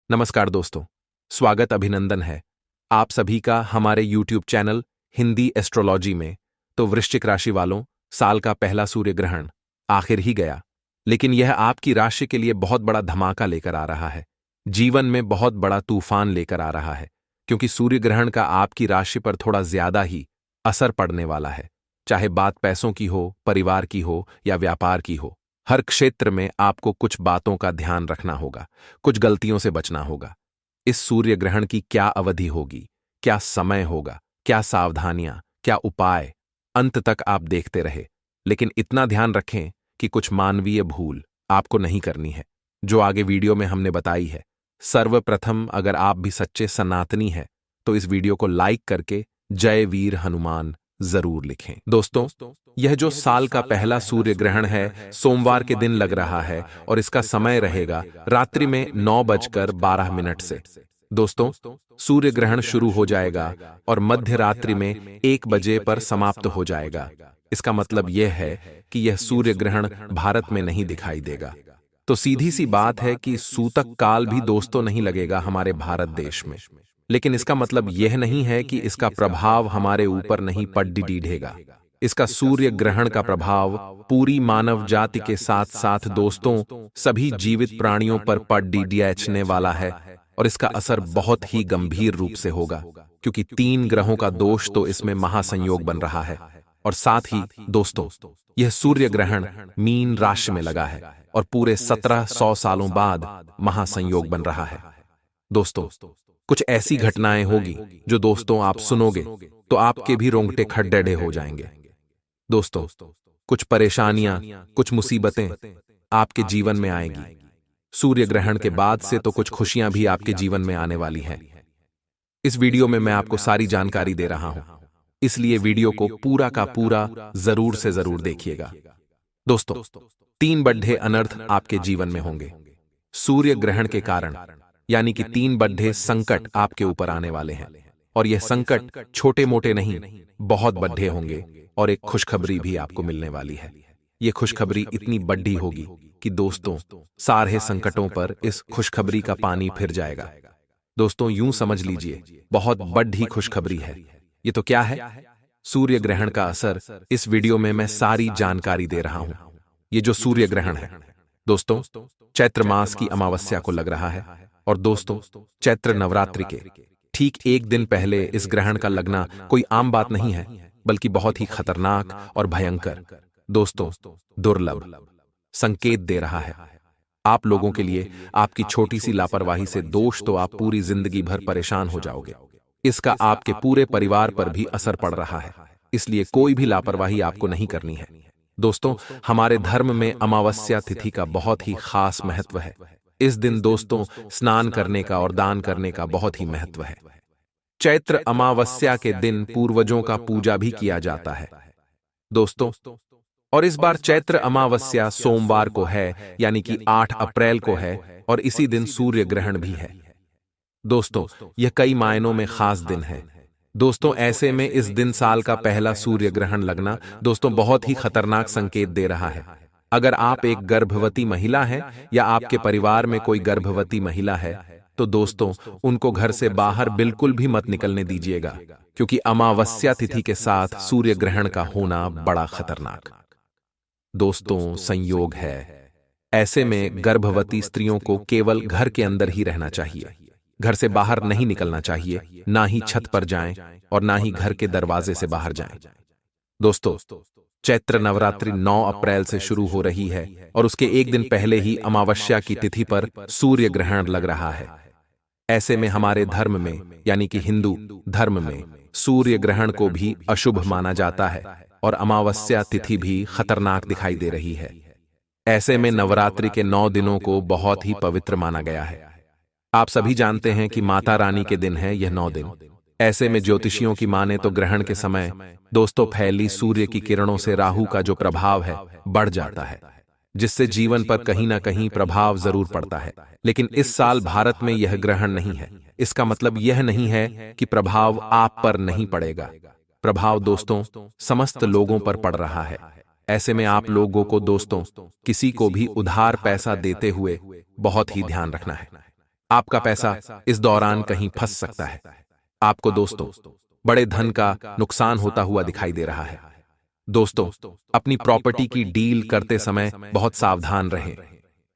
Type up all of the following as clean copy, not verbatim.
नमस्कार दोस्तों, स्वागत अभिनंदन है आप सभी का हमारे YouTube चैनल हिंदी एस्ट्रोलॉजी में। तो वृश्चिक राशि वालों, साल का पहला सूर्य ग्रहण आखिर ही गया, लेकिन यह आपकी राशि के लिए बहुत बड़ा धमाका लेकर आ रहा है, जीवन में बहुत बड़ा तूफान लेकर आ रहा है, क्योंकि सूर्य ग्रहण का आपकी राशि पर थोड़ा ज्यादा ही असर पड़ने वाला है। चाहे बात पैसों की हो, परिवार की हो या व्यापार की हो, हर क्षेत्र में आपको कुछ बातों का ध्यान रखना होगा, कुछ गलतियों से बचना होगा। इस सूर्य ग्रहण की क्या अवधि होगी, क्या समय होगा, क्या सावधानियां, क्या उपाय, अंत तक आप देखते रहे। लेकिन इतना ध्यान रखें कि कुछ मानवीय भूल आपको नहीं करनी है, जो आगे वीडियो में हमने बताई है। सर्वप्रथम, अगर आप भी सच्चे सनातनी हैं तो इस वीडियो को लाइक करके जय वीर हनुमान जरूर लिखें। दोस्तों, यह जो साल का पहला सूर्य ग्रहण है, सोमवार के दिन लग रहा है और इसका समय रहेगा रात्रि में 9:12 से। दोस्तों, सूर्य ग्रहण शुरू हो जाएगा और मध्य रात्रि में 1 बजे पर समाप्त हो जाएगा। इसका मतलब यह है कि यह सूर्य ग्रहण भारत में नहीं दिखाई देगा। तो सीधी सी बात है कि सूतक काल भी दोस्तों नहीं लगेगा हमारे भारत देश में। लेकिन इसका मतलब यह नहीं है कि इसका प्रभाव हमारे ऊपर नहीं पड़ेगा। इसका सूर्य ग्रहण का प्रभाव पूरी मानव जाति के साथ साथ दोस्तों सभी जीवित प्राणियों पर पड़ने वाला है, और इसका असर बहुत ही गंभीर रूप से होगा, क्योंकि 3 ग्रहों का दोष तो इसमें महासंयोग बन रहा है। और साथ ही दोस्तों, यह सूर्य ग्रहण मीन राशि में लगा है और पूरे 1700 सालों बाद महासंयोग बन रहा है। दोस्तों, कुछ ऐसी घटनाएं होगी जो दोस्तों आप सुनोगे तो आपके भी रोंगटे खड़े हो जाएंगे। दोस्तों, कुछ परेशानियां, कुछ मुसीबतें आपके जीवन में आएंगी। सूर्य ग्रहण के बाद से तो कुछ खुशियां भी आपके जीवन में आने वाली हैं। इस वीडियो में मैं आपको सारी जानकारी दे रहा हूं, इसलिए वीडियो को पूरा का पूरा जरूर से जरूर देखिएगा। दोस्तों, 3 बड़े अनर्थ आपके जीवन में होंगे सूर्य ग्रहण के कारण, यानी कि 3 बड़े संकट आपके ऊपर आने वाले हैं। और यह संकट छोटे मोटे नहीं, बहुत बड़े होंगे। और एक खुशखबरी भी आपको मिलने वाली है। यह खुशखबरी इतनी बड़ी होगी कि दोस्तों सारे संकटों पर इस खुशखबरी का पानी फिर जाएगा। दोस्तों, यूं समझ लीजिए, बहुत बड़ी खुशखबरी है। ये तो क्या है? सूर्य ग्रहण का असर इस वीडियो में मैं सारी जानकारी दे रहा हूं। ये जो सूर्य ग्रहण है दोस्तों, चैत्र मास की अमावस्या को लग रहा है। और दोस्तों, चैत्र नवरात्रि के ठीक 1 दिन पहले इस ग्रहण का लगना कोई आम बात नहीं है, बल्कि बहुत ही खतरनाक और भयंकर, दोस्तों दुर्लभ संकेत दे रहा है आप लोगों के लिए। आपकी छोटी सी लापरवाही से दोष तो आप पूरी जिंदगी भर परेशान हो जाओगे, इसका आपके पूरे परिवार पर भी असर पड़ रहा है। इसलिए कोई भी लापरवाही आपको नहीं करनी है। दोस्तों, हमारे धर्म में अमावस्या तिथि का बहुत ही खास महत्व है। इस दिन दोस्तों स्नान करने का और दान करने का बहुत ही महत्व है। चैत्र अमावस्या के दिन पूर्वजों का पूजा भी किया जाता है दोस्तों। और इस बार चैत्र अमावस्या सोमवार को है, यानी कि 8 अप्रैल को है, और इसी दिन सूर्य ग्रहण भी है। दोस्तों, यह कई मायनों में खास दिन है। दोस्तों, ऐसे में इस दिन साल का पहला सूर्य ग्रहण लगना दोस्तों बहुत ही खतरनाक संकेत दे रहा है। अगर आप एक गर्भवती महिला हैं या आपके परिवार में कोई गर्भवती महिला है, तो दोस्तों उनको घर से बाहर बिल्कुल भी मत निकलने दीजिएगा, क्योंकि अमावस्या तिथि के साथ सूर्य ग्रहण का होना बड़ा खतरनाक दोस्तों संयोग है। ऐसे में गर्भवती स्त्रियों को केवल घर के अंदर ही रहना चाहिए, घर से बाहर नहीं निकलना चाहिए, ना ही छत पर जाएं और ना ही घर के दरवाजे से बाहर जाएं। दोस्तों, चैत्र नवरात्रि 9 अप्रैल से शुरू हो रही है और उसके 1 दिन पहले ही अमावस्या की तिथि पर सूर्य ग्रहण लग रहा है। ऐसे में हमारे धर्म में, यानी कि हिंदू धर्म में, सूर्य ग्रहण को भी अशुभ माना जाता है और अमावस्या तिथि भी खतरनाक दिखाई दे रही है। ऐसे में नवरात्रि के 9 दिनों को बहुत ही पवित्र माना गया है। आप सभी जानते हैं कि माता रानी के दिन है यह 9 दिन। ऐसे में ज्योतिषियों की माने तो ग्रहण के समय दोस्तों फैली सूर्य की किरणों से राहु का जो प्रभाव है बढ़ जाता है, जिससे जीवन पर कहीं ना कहीं प्रभाव जरूर पड़ता है। लेकिन इस साल भारत में यह ग्रहण नहीं है। इसका मतलब यह नहीं है कि प्रभाव आप पर नहीं पड़ेगा। प्रभाव दोस्तों समस्त लोगों पर पड़ रहा है। ऐसे में आप लोगों को दोस्तों किसी को भी उधार पैसा देते हुए बहुत ही ध्यान रखना है। आपका पैसा इस दौरान कहीं फंस सकता है। आपको दोस्तों बड़े धन का नुकसान होता हुआ दिखाई दे रहा है। दोस्तों, अपनी प्रॉपर्टी की डील करते समय बहुत सावधान रहें।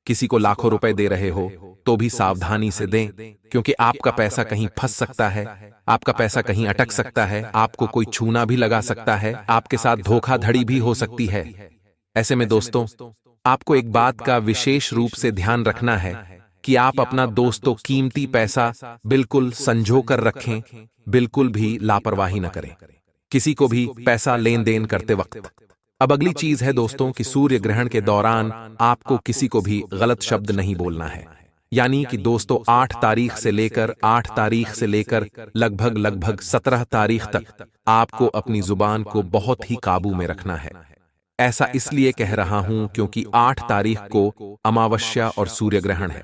किसी को लाखों रुपए दे रहे हो तो भी सावधानी से दें, क्योंकि आपका पैसा कहीं फंस सकता है, आपका पैसा कहीं अटक सकता है, आपको कोई छूना भी लगा सकता है, आपके साथ धोखाधड़ी भी हो सकती है। ऐसे में दोस्तों, आपको एक बात का विशेष रूप से ध्यान रखना है कि आप अपना दोस्तों कीमती पैसा बिल्कुल संजो कर रखें, बिल्कुल भी लापरवाही न करें किसी को भी पैसा लेन देन करते वक्त। अब अगली चीज है दोस्तों कि सूर्य ग्रहण के दौरान आपको किसी को भी गलत शब्द नहीं बोलना है। यानी कि दोस्तों 8 तारीख से लेकर लगभग 17 तारीख तक आपको अपनी जुबान को बहुत ही काबू में रखना है। ऐसा इसलिए कह रहा हूं क्योंकि 8 तारीख को अमावस्या और सूर्य ग्रहण है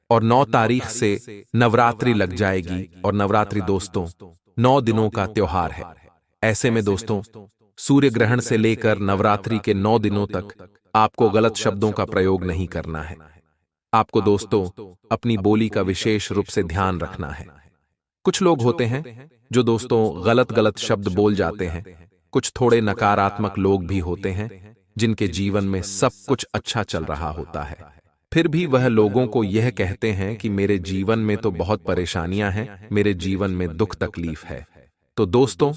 और 9 तारीख से नवरात्रि लग जाएगी और नवरात्रि दोस्तों 9 दिनों का त्योहार है। ऐसे में दोस्तों सूर्य ग्रहण से लेकर नवरात्रि के 9 दिनों तक आपको गलत शब्दों का प्रयोग नहीं करना है। आपको दोस्तों अपनी बोली का विशेष रूप से ध्यान रखना है। कुछ लोग होते हैं जो दोस्तों गलत शब्द बोल जाते हैं। कुछ थोड़े नकारात्मक लोग भी होते हैं जिनके जीवन में सब कुछ अच्छा चल रहा होता है, फिर भी वह लोगों को यह कहते हैं कि मेरे जीवन में तो बहुत परेशानियां हैं, मेरे जीवन में दुख तकलीफ है। तो दोस्तों,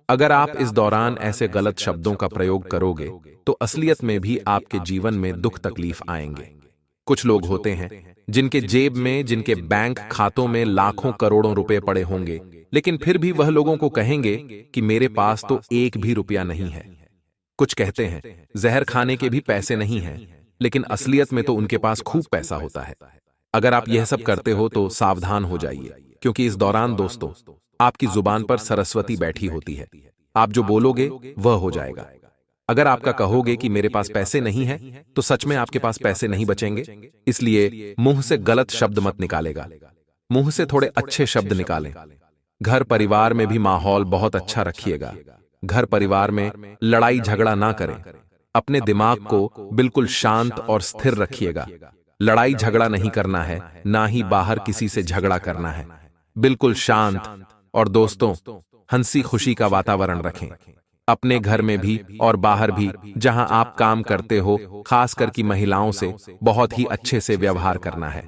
अगर आप इस दौरान ऐसे गलत शब्दों का प्रयोग करोगे तो असलियत में भी आपके जीवन में दुख तकलीफ आएंगे। कुछ लोग होते हैं जिनके जेब में, जिनके बैंक खातों में लाखों करोड़ों रुपए पड़े होंगे, लेकिन फिर भी वह लोगों को कहेंगे कि मेरे पास तो एक भी रुपया नहीं है। कुछ कहते हैं जहर खाने के भी पैसे नहीं हैं, लेकिन असलियत में तो उनके पास खूब पैसा होता है। अगर आप यह सब करते हो तो सावधान हो जाइए, क्योंकि इस दौरान दोस्तों आपकी जुबान पर सरस्वती बैठी होती है। आप जो बोलोगे वह हो जाएगा। अगर आपका कहोगे कि मेरे पास पैसे नहीं है, तो सच में आपके पास पैसे नहीं बचेंगे। इसलिए मुंह से गलत शब्द मत निकालेगा, मुंह से थोड़े अच्छे शब्द निकालें। घर परिवार में भी माहौल बहुत अच्छा रखिएगा। घर परिवार में लड़ाई झगड़ा ना करें। अपने दिमाग को बिल्कुल शांत और स्थिर रखिएगा। लड़ाई झगड़ा नहीं करना है, ना ही बाहर किसी से झगड़ा करना है। बिल्कुल शांत और दोस्तों हंसी खुशी का वातावरण रखें। अपने घर में भी और बाहर भी जहां आप काम करते हो, खासकर की महिलाओं से बहुत ही अच्छे से व्यवहार करना है।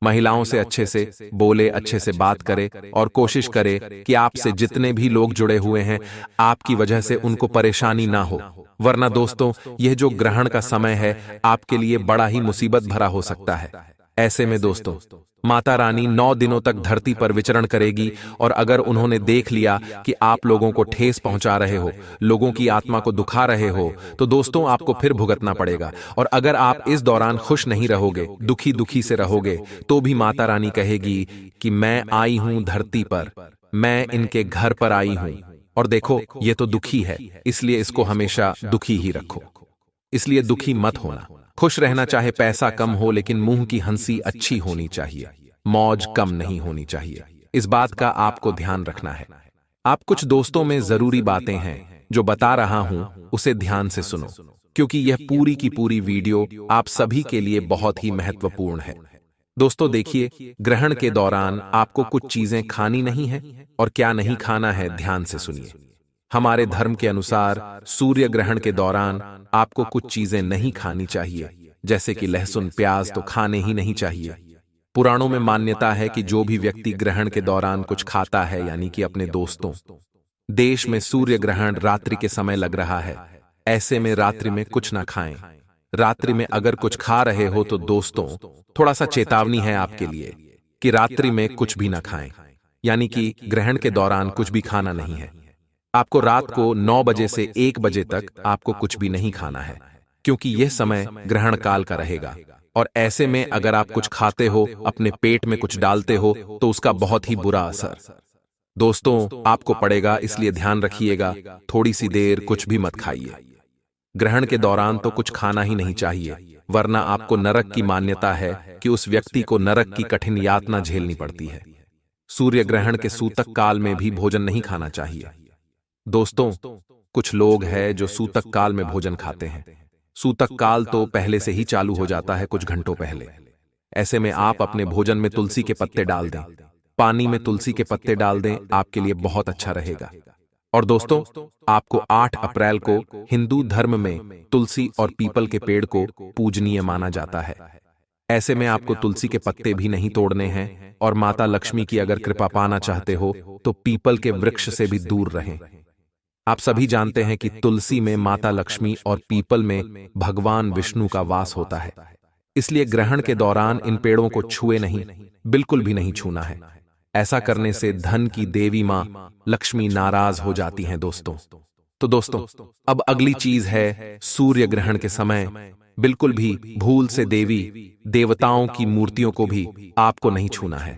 महिलाओं से अच्छे से बोले, अच्छे से बात करे और कोशिश करे कि आपसे जितने भी लोग जुड़े हुए हैं आपकी वजह से उनको परेशानी ना हो, वरना दोस्तों यह जो ग्रहण का समय है आपके लिए बड़ा ही मुसीबत भरा हो सकता है। ऐसे में दोस्तों माता रानी 9 दिनों तक धरती पर विचरण करेगी और अगर उन्होंने देख लिया कि आप लोगों को ठेस पहुंचा रहे हो, लोगों की आत्मा को दुखा रहे हो, तो दोस्तों आपको फिर भुगतना पड़ेगा। और अगर आप इस दौरान खुश नहीं रहोगे, दुखी दुखी से रहोगे, तो भी माता रानी कहेगी कि मैं आई हूं धरती पर, मैं इनके घर पर आई हूं और देखो ये तो दुखी है, इसलिए इसको हमेशा दुखी ही रखो। इसलिए दुखी मत होना। खुश रहना, चाहे पैसा कम हो, लेकिन मुंह की हंसी अच्छी होनी चाहिए, मौज कम नहीं होनी चाहिए। इस बात का आपको ध्यान रखना है। आप कुछ दोस्तों में जरूरी बातें हैं जो बता रहा हूं, उसे ध्यान से सुनो, क्योंकि यह पूरी की पूरी वीडियो आप सभी के लिए बहुत ही महत्वपूर्ण है। दोस्तों देखिए, ग्रहण के दौरान आपको कुछ चीजें खानी नहीं है और क्या नहीं खाना है, ध्यान से सुनिए। हमारे धर्म के अनुसार सूर्य ग्रहण के दौरान आपको कुछ चीजें नहीं खानी चाहिए, जैसे कि लहसुन प्याज तो खाने ही नहीं चाहिए। पुराणों में मान्यता है कि जो भी व्यक्ति ग्रहण के दौरान कुछ खाता है, यानी कि अपने दोस्तों, देश में सूर्य ग्रहण रात्रि के समय लग रहा है, ऐसे में रात्रि में कुछ ना खाएं। रात्रि में अगर कुछ खा रहे हो तो दोस्तों थोड़ा सा चेतावनी है आपके लिए कि रात्रि में कुछ भी ना खाएं, यानी कि ग्रहण के दौरान कुछ भी खाना नहीं है। आपको रात को 9 बजे से 1 बजे तक आपको कुछ भी नहीं खाना है, क्योंकि यह समय ग्रहण काल का रहेगा। और ऐसे में अगर आप कुछ खाते हो, अपने पेट में कुछ डालते हो, तो उसका बहुत ही बुरा असर दोस्तों आपको पड़ेगा। इसलिए ध्यान रखिएगा, थोड़ी सी देर कुछ भी मत खाइए। ग्रहण के दौरान तो कुछ खाना ही नहीं चाहिए, वरना आपको नरक की मान्यता है कि उस व्यक्ति को नरक की कठिन यातना झेलनी पड़ती है। सूर्य ग्रहण के सूतक काल में भी भोजन नहीं खाना चाहिए। दोस्तों कुछ लोग हैं जो सूतक काल में भोजन खाते हैं। सूतक काल तो पहले से ही चालू हो जाता है, कुछ घंटों पहले। ऐसे में आप अपने भोजन में तुलसी के पत्ते डाल दें, पानी में तुलसी के पत्ते डाल दें, आपके लिए बहुत अच्छा रहेगा। और दोस्तों, आपको 8 अप्रैल को हिंदू धर्म में तुलसी और पीपल के पेड़ को पूजनीय माना जाता है। ऐसे में आपको तुलसी के पत्ते भी नहीं तोड़ने हैं, और माता लक्ष्मी की अगर कृपा पाना चाहते हो तो पीपल के वृक्ष से भी दूर रहें। आप सभी जानते हैं कि तुलसी में माता लक्ष्मी और पीपल में भगवान विष्णु का वास होता है। इसलिए ग्रहण के दौरान इन पेड़ों को छुए नहीं, बिल्कुल भी नहीं छूना है। ऐसा करने से धन की देवी मां लक्ष्मी नाराज हो जाती हैं दोस्तों। तो दोस्तों, अब अगली चीज है सूर्य ग्रहण के समय बिल्कुल भी भूल से देवी देवताओं की मूर्तियों को भी आपको नहीं छूना है।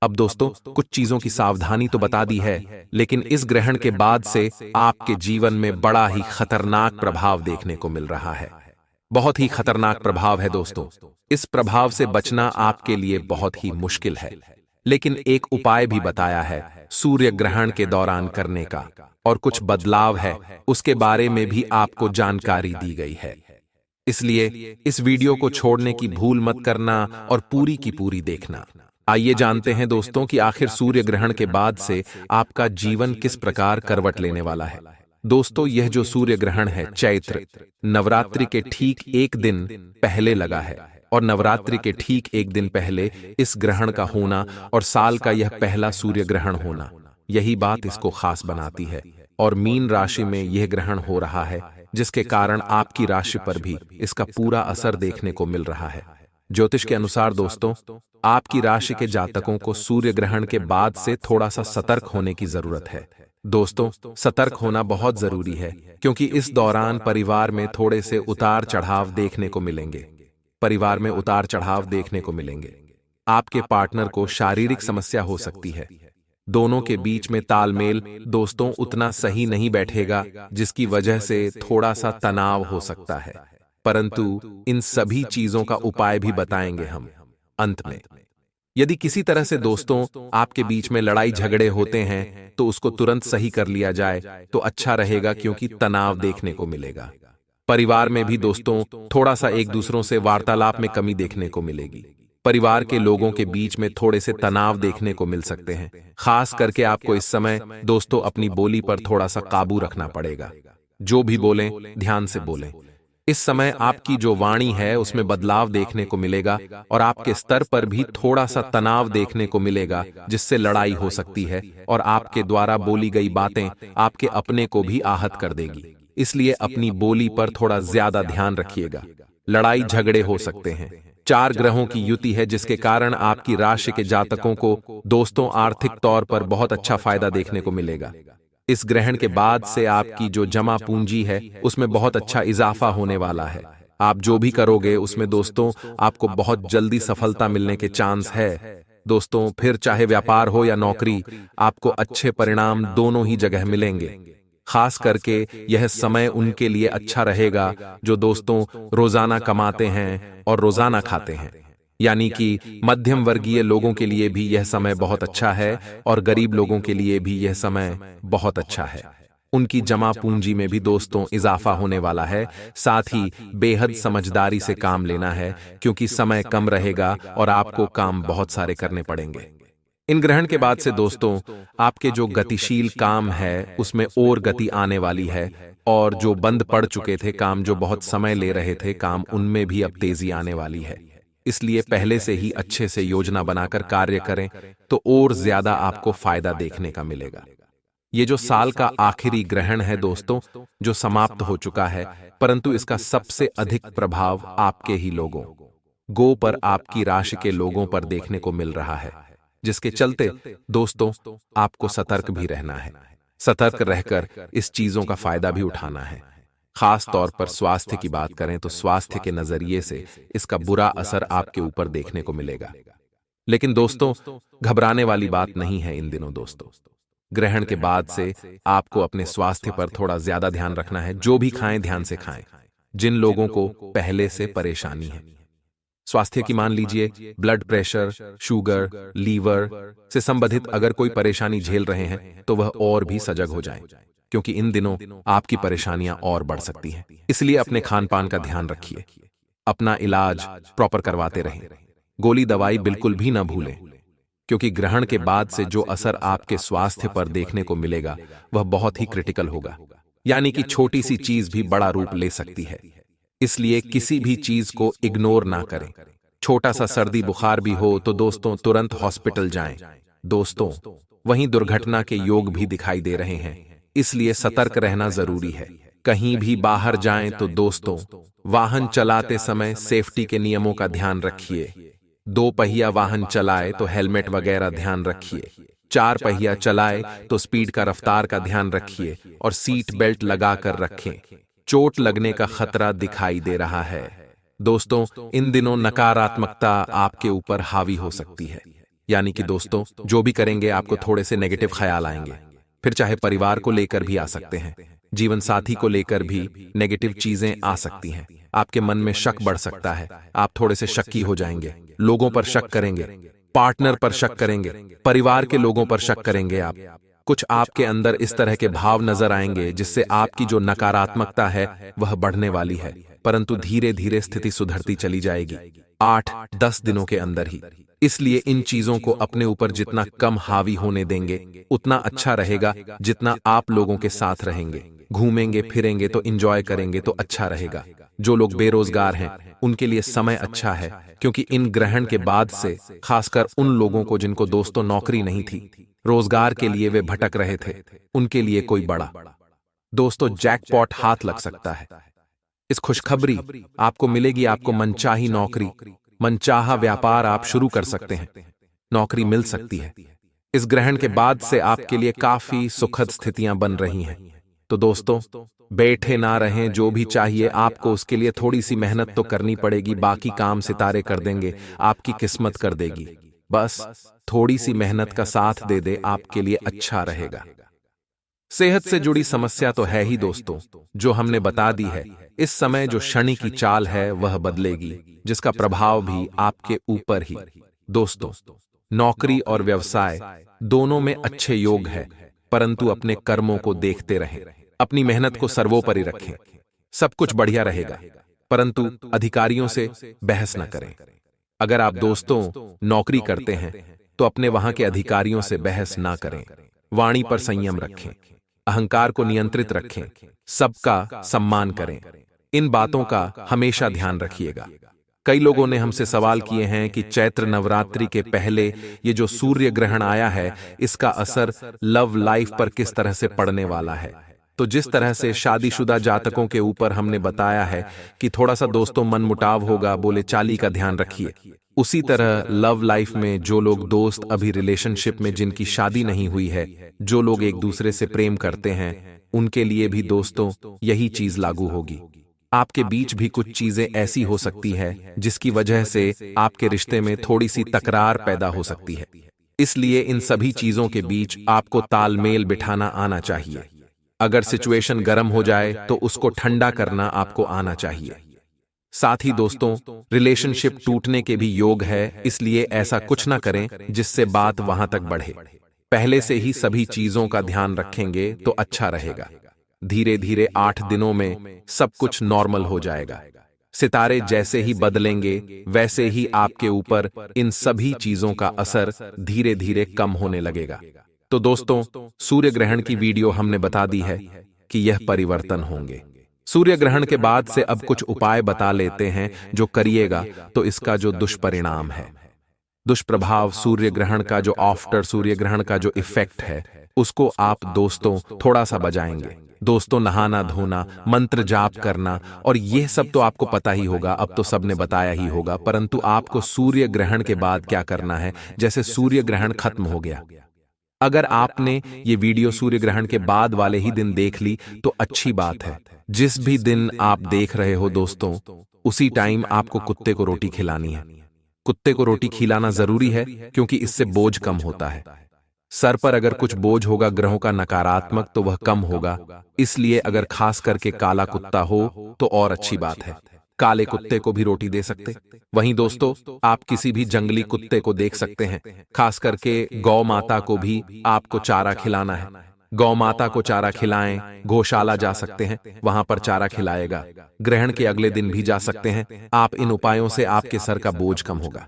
अब दोस्तों, कुछ चीजों की सावधानी तो बता दी है, लेकिन इस ग्रहण के बाद से आपके जीवन में बड़ा ही खतरनाक प्रभाव देखने को मिल रहा है। बहुत ही खतरनाक प्रभाव है दोस्तों। इस प्रभाव से बचना आपके लिए बहुत ही मुश्किल है, लेकिन एक उपाय भी बताया है सूर्य ग्रहण के दौरान करने का, और कुछ बदलाव है उसके बारे में भी आपको जानकारी दी गई है। इसलिए इस वीडियो को छोड़ने की भूल मत करना और पूरी की पूरी देखना। आइए जानते हैं दोस्तों कि आखिर सूर्य ग्रहण के बाद से आपका जीवन किस प्रकार करवट लेने वाला है। दोस्तों, यह जो सूर्य ग्रहण है चैत्र नवरात्रि के ठीक एक दिन पहले लगा है, और नवरात्रि के ठीक एक दिन पहले इस ग्रहण का होना और साल का यह पहला सूर्य ग्रहण होना, यही बात इसको खास बनाती है। और मीन राशि में यह ग्रहण हो रहा है, जिसके कारण आपकी राशि पर भी इसका पूरा असर देखने को मिल रहा है। ज्योतिष के अनुसार दोस्तों, आपकी राशि के जातकों को सूर्य ग्रहण के बाद से थोड़ा सा सतर्क होने की जरूरत है। दोस्तों, सतर्क होना बहुत जरूरी है, क्योंकि इस दौरान परिवार में थोड़े से उतार चढ़ाव देखने को मिलेंगे। परिवार में उतार चढ़ाव देखने को मिलेंगे। आपके पार्टनर को शारीरिक समस्या हो सकती है। दोनों के बीच में तालमेल दोस्तों उतना सही नहीं बैठेगा, जिसकी वजह से थोड़ा सा तनाव हो सकता है। परंतु इन सभी चीजों का उपाय भी बताएंगे हम अंत में। यदि किसी तरह से दोस्तों आपके बीच में लड़ाई झगड़े होते हैं तो उसको तुरंत सही कर लिया जाए तो अच्छा रहेगा, क्योंकि तनाव देखने को मिलेगा। परिवार में भी दोस्तों थोड़ा सा एक दूसरों से वार्तालाप में कमी देखने को मिलेगी। परिवार के लोगों के बीच में थोड़े से तनाव देखने को मिल सकते हैं। खास करके आपको इस समय दोस्तों अपनी बोली पर थोड़ा सा काबू रखना पड़ेगा। जो भी बोलें ध्यान से बोलें। इस समय आपकी जो वाणी है उसमें बदलाव देखने को मिलेगा, और आपके स्तर पर भी थोड़ा सा तनाव देखने को मिलेगा, जिससे लड़ाई हो सकती है, और आपके द्वारा बोली गई बातें आपके अपने को भी आहत कर देगी। इसलिए अपनी बोली पर थोड़ा ज्यादा ध्यान रखिएगा। लड़ाई झगड़े हो सकते हैं। 4 ग्रहों की युति है, जिसके कारण आपकी राशि के जातकों को दोस्तों आर्थिक तौर पर बहुत अच्छा फायदा देखने को मिलेगा। इस ग्रहण के बाद से आपकी जो जमा पूंजी है उसमें बहुत अच्छा इजाफा होने वाला है। आप जो भी करोगे उसमें दोस्तों आपको बहुत जल्दी सफलता मिलने के चांस है। दोस्तों, फिर चाहे व्यापार हो या नौकरी, आपको अच्छे परिणाम दोनों ही जगह मिलेंगे। खास करके यह समय उनके लिए अच्छा रहेगा जो दोस्तों रोजाना कमाते हैं और रोजाना खाते हैं, यानी कि मध्यम वर्गीय लोगों के लिए भी यह समय बहुत अच्छा है, और गरीब लोगों के लिए भी यह समय बहुत अच्छा है। उनकी जमा पूंजी में भी दोस्तों इजाफा होने वाला है। साथ ही बेहद समझदारी से काम लेना है, क्योंकि समय कम रहेगा और आपको काम बहुत सारे करने पड़ेंगे। इन ग्रहण के बाद से दोस्तों आपके जो गतिशील काम है उसमें और गति आने वाली है, और जो बंद पड़ चुके थे काम, जो बहुत समय ले रहे थे काम, उनमें भी अब तेजी आने वाली है। इसलिए पहले से ही अच्छे से योजना बनाकर कार्य करें तो और ज्यादा आपको फायदा देखने का मिलेगा। ये जो साल का आखिरी ग्रहण है दोस्तों, जो समाप्त हो चुका है, परंतु इसका सबसे अधिक प्रभाव आपके ही लोगों गो पर, आपकी राशि के लोगों पर देखने को मिल रहा है, जिसके चलते दोस्तों आपको सतर्क भी रहना है। सतर्क रहकर इस चीजों का फायदा भी उठाना है। खास तौर पर स्वास्थ्य की बात करें तो स्वास्थ्य के नजरिए से इसका बुरा असर आपके ऊपर देखने को मिलेगा। लेकिन दोस्तों घबराने वाली बात नहीं है इन दिनों। दोस्तों ग्रहण के बाद से आपको अपने स्वास्थ्य पर थोड़ा ज्यादा ध्यान रखना है। जो भी खाएं ध्यान से खाएं। जिन लोगों को पहले से परेशानी है स्वास्थ्य की, मान लीजिए ब्लड प्रेशर, शुगर, लीवर से संबंधित अगर कोई परेशानी झेल रहे हैं तो वह और भी सजग हो जाएं, क्योंकि इन दिनों आपकी परेशानियां और बढ़ सकती हैं। इसलिए अपने खान पान का ध्यान रखिए, अपना इलाज प्रॉपर करवाते रहें। गोली दवाई बिल्कुल भी न भूलें, क्योंकि ग्रहण के बाद से जो असर आपके स्वास्थ्य पर देखने को मिलेगा वह बहुत ही क्रिटिकल होगा। यानी कि छोटी सी चीज भी बड़ा रूप ले सकती है। इसलिए किसी भी चीज को इग्नोर ना करें। छोटा सा सर्दी बुखार भी हो तो दोस्तों तुरंत हॉस्पिटल जाएं। दोस्तों, वहीं दुर्घटना के योग भी दिखाई दे रहे हैं, इसलिए सतर्क रहना जरूरी है। कहीं भी बाहर जाएं तो दोस्तों, वाहन चलाते समय सेफ्टी के नियमों का ध्यान रखिए। 2 पहिया वाहन चलाए तो हेलमेट वगैरह ध्यान रखिए। 4 पहिया चलाए तो स्पीड का रफ्तार का ध्यान रखिए और सीट बेल्ट लगा कर रखें। चोट लगने का खतरा दिखाई दे रहा है। दोस्तों, इन दिनों नकारात्मकता आपके ऊपर हावी हो सकती है। यानी कि दोस्तों, जो भी करेंगे आपको थोड़े से नेगेटिव ख्याल आएंगे। फिर चाहे परिवार को लेकर भी आ सकते हैं, जीवन साथी को लेकर भी नेगेटिव चीजें आ सकती हैं। आपके मन में शक बढ़ सकता है, आप थोड़े से शक्की हो जाएंगे, लोगों पर शक करेंगे, पार्टनर पर शक करेंगे, परिवार के लोगों पर शक करेंगे। आप कुछ आपके अंदर इस तरह के भाव नजर आएंगे जिससे आपकी जो नकारात्मकता है वह बढ़ने वाली है, परंतु धीरे धीरे स्थिति सुधरती चली जाएगी 8-10 दिनों के अंदर ही। इसलिए इन चीजों को अपने ऊपर जितना कम हावी होने देंगे उतना अच्छा रहेगा। जितना आप लोगों के साथ रहेंगे, घूमेंगे फिरेंगे तो एंजॉय करेंगे तो अच्छा रहेगा। जो लोग बेरोजगार हैं उनके लिए समय अच्छा है, क्योंकि इन ग्रहण के बाद से खासकर उन लोगों को जिनको दोस्तों नौकरी नहीं थी, रोजगार के लिए वे भटक रहे थे, उनके लिए कोई बड़ा दोस्तों जैकपॉट हाथ लग सकता है। इस खुशखबरी आपको मिलेगी, आपको मनचाही नौकरी, मनचाहा व्यापार आप शुरू कर सकते हैं, नौकरी मिल सकती है। इस ग्रहण के बाद से आपके लिए काफी सुखद स्थितियां बन रही हैं। तो दोस्तों, बैठे ना रहें, जो भी चाहिए आपको उसके लिए थोड़ी सी मेहनत तो करनी पड़ेगी, बाकी काम सितारे कर देंगे, आपकी किस्मत कर देगी। बस थोड़ी सी मेहनत का साथ दे दे, आपके लिए अच्छा रहेगा। सेहत से जुड़ी समस्या तो है ही दोस्तों, जो हमने बता दी है। इस समय जो शनि की चाल है वह बदलेगी, जिसका प्रभाव भी आपके ऊपर ही। दोस्तों, नौकरी और व्यवसाय दोनों में अच्छे योग है, परंतु अपने कर्मों को देखते रहें, अपनी मेहनत को सर्वोपरि रखें। सब कुछ बढ़िया रहेगा, परंतु अधिकारियों से बहस न करें। अगर आप दोस्तों नौकरी करते हैं तो अपने वहां के अधिकारियों से बहस ना करें। वाणी पर संयम रखें, अहंकार को नियंत्रित रखें, सबका सम्मान करें। इन बातों का हमेशा ध्यान रखिएगा। कई लोगों ने हमसे सवाल किए हैं कि चैत्र नवरात्रि के पहले ये जो सूर्य ग्रहण आया है, इसका असर लव लाइफ पर किस तरह से पड़ने वाला है। तो जिस तरह से शादीशुदा जातकों के ऊपर हमने बताया है कि थोड़ा सा दोस्तों मनमुटाव होगा, बोले चाली का ध्यान रखिए, उसी तरह लव लाइफ में जो लोग दोस्त अभी रिलेशनशिप में जिनकी शादी नहीं हुई है, जो लोग एक दूसरे से प्रेम करते हैं, उनके लिए भी दोस्तों यही चीज लागू होगी। आपके बीच भी कुछ चीजें ऐसी हो सकती है जिसकी वजह से आपके रिश्ते में थोड़ी सी तकरार पैदा हो सकती है। इसलिए इन सभी चीजों के बीच आपको तालमेल बिठाना आना चाहिए। अगर सिचुएशन गर्म हो जाए तो उसको ठंडा करना आपको आना चाहिए। साथ ही दोस्तों, रिलेशनशिप टूटने के भी योग है, इसलिए ऐसा कुछ ना करें जिससे बात वहां तक बढ़े। पहले से ही सभी चीजों का ध्यान रखेंगे तो अच्छा रहेगा। धीरे धीरे 8 दिनों में सब कुछ नॉर्मल हो जाएगा। सितारे जैसे ही बदलेंगे वैसे ही आपके ऊपर इन सभी चीजों का असर धीरे धीरे कम होने लगेगा। तो दोस्तों, सूर्य ग्रहण की वीडियो हमने बता दी है कि यह परिवर्तन होंगे। सूर्य ग्रहण के बाद से अब कुछ उपाय बता लेते हैं जो करिएगा तो इसका जो दुष्परिणाम है, दुष्प्रभाव, सूर्य ग्रहण का जो आफ्टर सूर्य ग्रहण का जो इफेक्ट है, उसको आप दोस्तों थोड़ा सा बजाएंगे। दोस्तों, नहाना धोना, मंत्र जाप करना, और यह सब तो आपको पता ही होगा, अब तो सबने बताया ही होगा, परंतु आपको सूर्य ग्रहण के बाद क्या करना है। जैसे सूर्य ग्रहण खत्म हो गया, अगर आपने ये वीडियो सूर्य ग्रहण के बाद वाले ही दिन देख ली तो अच्छी बात है। जिस भी दिन आप देख रहे हो दोस्तों, उसी टाइम आपको कुत्ते को रोटी खिलानी है। कुत्ते को रोटी खिलाना जरूरी है, क्योंकि इससे बोझ कम होता है। सर पर अगर कुछ बोझ होगा ग्रहों का नकारात्मक तो वह कम होगा, इसलिए अगर खास करके काला कुत्ता हो तो और अच्छी बात है। काले कुत्ते को भी रोटी दे सकते। वहीं दोस्तों, आप किसी भी जंगली कुत्ते को देख सकते हैं, खास करके गौ माता को भी आपको चारा खिलाना है। गौ माता को चारा खिलाएं, गौशाला जा सकते हैं, वहां पर चारा खिलाएगा। ग्रहण के अगले दिन भी जा सकते हैं आप। इन उपायों से आपके सर का बोझ कम होगा।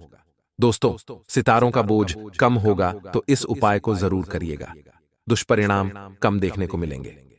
दोस्तों, सितारों का बोझ कम होगा तो इस उपाय को जरूर करिएगा। दुष्परिणाम कम देखने को मिलेंगे।